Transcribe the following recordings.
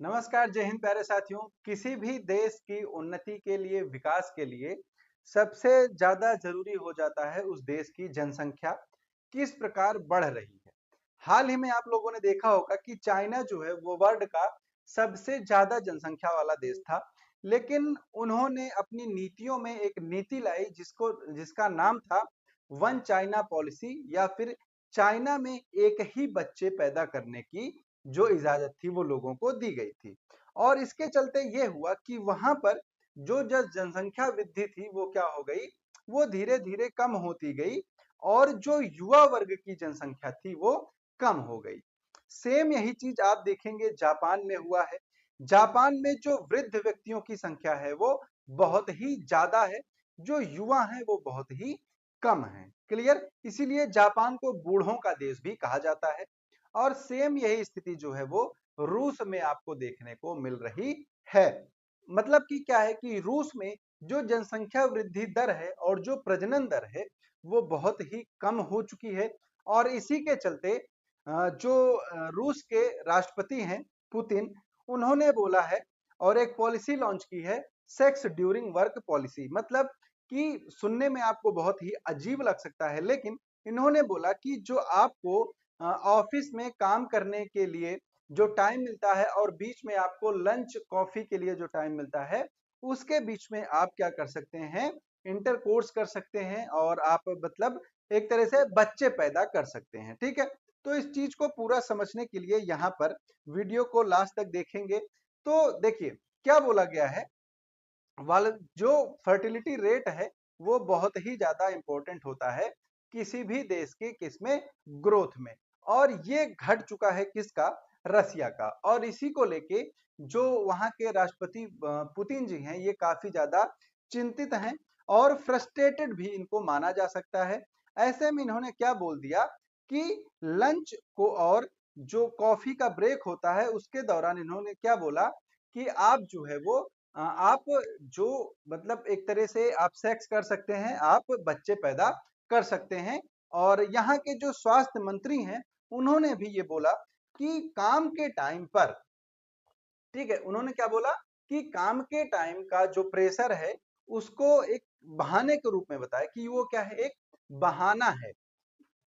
नमस्कार, जय हिंद प्यारे साथियों। किसी भी देश की उन्नति के लिए, विकास के लिए सबसे ज़्यादा ज़रूरी हो जाता है उस देश की जनसंख्या किस प्रकार बढ़ रही है। हाल ही में आप लोगों ने देखा होगा कि चाइना जो है वो वर्ल्ड का सबसे ज़्यादा जनसंख्या वाला देश था। लेकिन उन्होंने अपनी नीतियों में एक नीति लाई जिसका नाम था वन चाइना पॉलिसी या फिर चाइना में एक ही बच्चे पैदा करने की जो इजाजत थी वो लोगों को दी गई थी। और इसके चलते ये हुआ कि वहां पर जो जनसंख्या वृद्धि थी वो क्या हो गई, वो धीरे धीरे कम होती गई और जो युवा वर्ग की जनसंख्या थी वो कम हो गई। सेम यही चीज आप देखेंगे जापान में हुआ है। जापान में जो वृद्ध व्यक्तियों की संख्या है वो बहुत ही ज्यादा है, जो युवा हैं वो बहुत ही कम है। क्लियर? इसीलिए जापान को बूढ़ों का देश भी कहा जाता है। और सेम यही स्थिति जो है वो रूस में आपको देखने को मिल रही है। मतलब कि क्या है कि रूस में जो जनसंख्या वृद्धि दर है और जो प्रजनन दर है वो बहुत ही कम हो चुकी है। और इसी के चलते जो रूस के राष्ट्रपति हैं पुतिन, उन्होंने बोला है और एक पॉलिसी लॉन्च की है, सेक्स ड्यूरिंग वर्क पॉलिसी। मतलब कि सुनने में आपको बहुत ही अजीब लग सकता है, लेकिन इन्होंने बोला कि जो आपको ऑफिस में काम करने के लिए जो टाइम मिलता है और बीच में आपको लंच कॉफी के लिए जो टाइम मिलता है, उसके बीच में आप क्या कर सकते हैं, इंटरकोर्स कर सकते हैं और आप मतलब एक तरह से बच्चे पैदा कर सकते हैं। ठीक है? तो इस चीज को पूरा समझने के लिए यहाँ पर वीडियो को लास्ट तक देखेंगे। तो देखिए क्या बोला गया है। वाल जो फर्टिलिटी रेट है वो बहुत ही ज्यादा इंपॉर्टेंट होता है किसी भी देश के किसमें, ग्रोथ में। और ये घट चुका है किसका, रसिया का। और इसी को लेके जो वहां के राष्ट्रपति पुतिन जी हैं ये काफी ज्यादा चिंतित हैं और फ्रस्ट्रेटेड भी इनको माना जा सकता है। ऐसे में इन्होंने क्या बोल दिया कि लंच को और जो कॉफी का ब्रेक होता है उसके दौरान इन्होंने क्या बोला कि आप जो है वो आप जो मतलब एक तरह से आप सेक्स कर सकते हैं, आप बच्चे पैदा कर सकते हैं। और यहाँ के जो स्वास्थ्य मंत्री हैं उन्होंने भी ये बोला कि काम के टाइम पर, ठीक है, उन्होंने क्या बोला कि काम के टाइम का जो प्रेशर है उसको एक बहाने के रूप में बताया कि वो क्या है, एक बहाना है।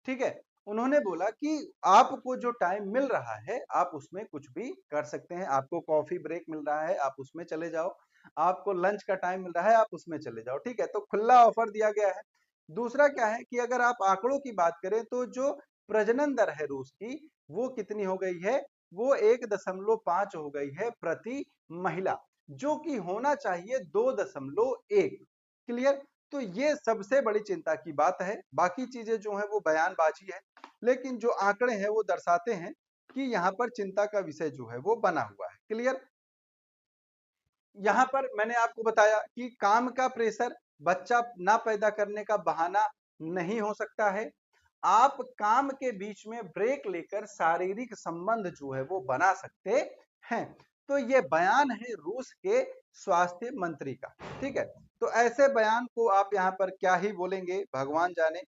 ठीक है? उन्होंने बोला कि आपको जो टाइम मिल रहा है आप उसमें कुछ भी कर सकते हैं। आपको कॉफी ब्रेक मिल रहा है आप उसमें चले जाओ, आपको लंच का टाइम मिल रहा है आप उसमें चले जाओ। ठीक है? तो खुला ऑफर दिया गया है। दूसरा क्या है कि अगर आप आंकड़ों की बात करें तो जो प्रजनन दर है रूस की वो कितनी हो गई है, वो 1.5 हो गई है प्रति महिला, जो कि होना चाहिए 2.1। क्लियर? तो ये सबसे बड़ी चिंता की बात है। बाकी चीजें जो है वो बयानबाजी है, लेकिन जो आंकड़े हैं वो दर्शाते हैं कि यहाँ पर चिंता का विषय जो है वो बना हुआ है। क्लियर? यहाँ पर मैंने आपको बताया कि काम का प्रेशर बच्चा ना पैदा करने का बहाना नहीं हो सकता है। आप काम के बीच में ब्रेक लेकर शारीरिक संबंध जो है वो बना सकते हैं। तो ये बयान है रूस के स्वास्थ्य मंत्री का। ठीक है? तो ऐसे बयान को आप यहाँ पर क्या ही बोलेंगे भगवान जाने।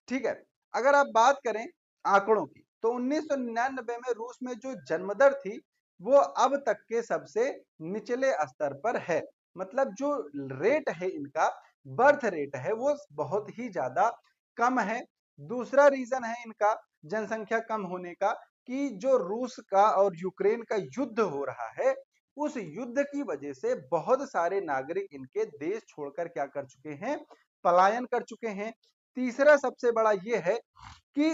ठीक है? अगर आप बात करें आंकड़ों की तो 1999 में रूस में जो जन्म दर थी वो अब तक के सबसे निचले स्तर पर है। मतलब जो रेट है इनका, बर्थ रेट है वो बहुत ही ज्यादा कम है। दूसरा रीजन है इनका जनसंख्या कम होने का कि जो रूस का और यूक्रेन का युद्ध हो रहा है, उस युद्ध की वजह से बहुत सारे नागरिक इनके देश छोड़कर क्या कर चुके हैं, पलायन कर चुके हैं। तीसरा सबसे बड़ा ये है कि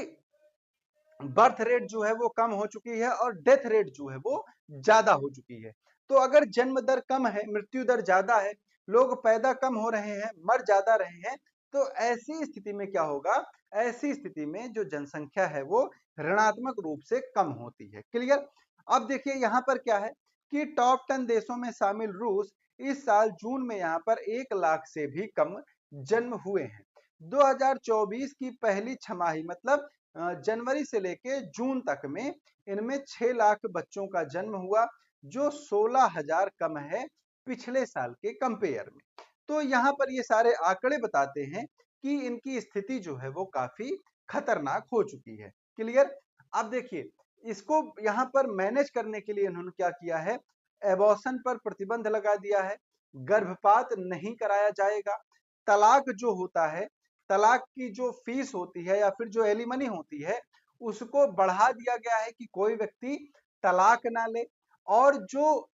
बर्थ रेट जो है वो कम हो चुकी है और डेथ रेट जो है वो ज्यादा हो चुकी है। तो अगर जन्म दर कम है, मृत्यु दर ज्यादा है, लोग पैदा कम हो रहे हैं, मर ज्यादा रहे हैं, तो ऐसी स्थिति में क्या होगा, ऐसी स्थिति में जो जनसंख्या है वो ऋणात्मक रूप से कम होती है। क्लियर? अब देखिए यहाँ पर क्या है कि टॉप 10 देशों में शामिल रूस इस साल जून में यहाँ पर 1 लाख से भी कम जन्म हुए हैं। 2024 की पहली छमाही मतलब जनवरी से लेके जून तक में इनमें 6 लाख बच्चों का जन्म हुआ, जो 16,000 कम है पिछले साल के कंपेयर में। तो यहाँ पर ये सारे आंकड़े बताते हैं कि इनकी स्थिति जो है वो काफी खतरनाक हो चुकी है। क्लियर? अब देखिए इसको यहाँ पर मैनेज करने के लिए इन्होंने क्या किया है, एबॉर्शन पर प्रतिबंध लगा दिया है, गर्भपात नहीं कराया जाएगा, तलाक जो होता है, तलाक की जो फीस होती है या फिर जो एलिमनी होती है उसको बढ़ा दिया गया है कि कोई व्यक्ति तलाक ना ले, और जो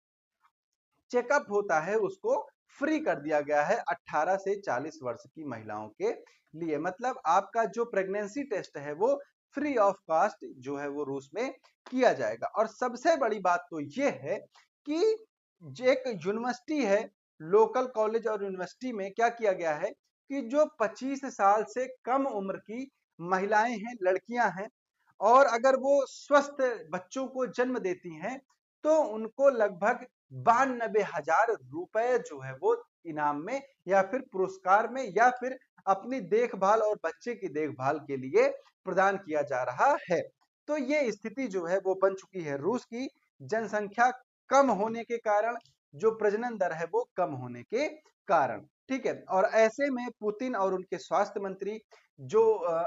चेकअप होता है उसको फ्री कर दिया गया है 18 से 40 वर्ष की महिलाओं के लिए। मतलब आपका जो प्रेगनेंसी टेस्ट है वो फ्री ऑफ कॉस्ट जो है वो रूस में किया जाएगा। और सबसे बड़ी बात तो ये है कि एक यूनिवर्सिटी है, लोकल कॉलेज और यूनिवर्सिटी में क्या किया गया है कि जो 25 साल से कम उम्र की महिलाएं हैं, लड़कियां हैं, और अगर वो स्वस्थ बच्चों को जन्म देती हैं तो उनको लगभग 92,000 रुपए जो है वो इनाम में या फिर पुरस्कार में या फिर अपनी देखभाल और बच्चे की देखभाल के लिए प्रदान किया जा रहा है। तो ये स्थिति जो है वो बन चुकी है रूस की, जनसंख्या कम होने के कारण, जो प्रजनन दर है वो कम होने के कारण। ठीक है, और ऐसे में पुतिन और उनके स्वास्थ्य मंत्री जो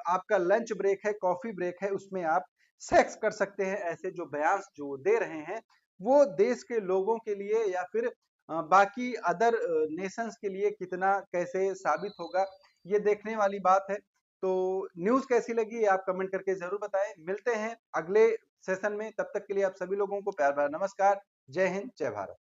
आपका लंच ब्रेक है, कॉफी ब्रेक है, उसमें आप सेक्स कर सकते हैं, ऐसे जो बयान जो दे रहे हैं वो देश के लोगों के लिए या फिर बाकी अदर नेशंस के लिए कितना कैसे साबित होगा, ये देखने वाली बात है। तो न्यूज़ कैसी लगी आप कमेंट करके जरूर बताएं। मिलते हैं अगले सेशन में, तब तक के लिए आप सभी लोगों को प्यार भरा नमस्कार। जय हिंद, जय भारत।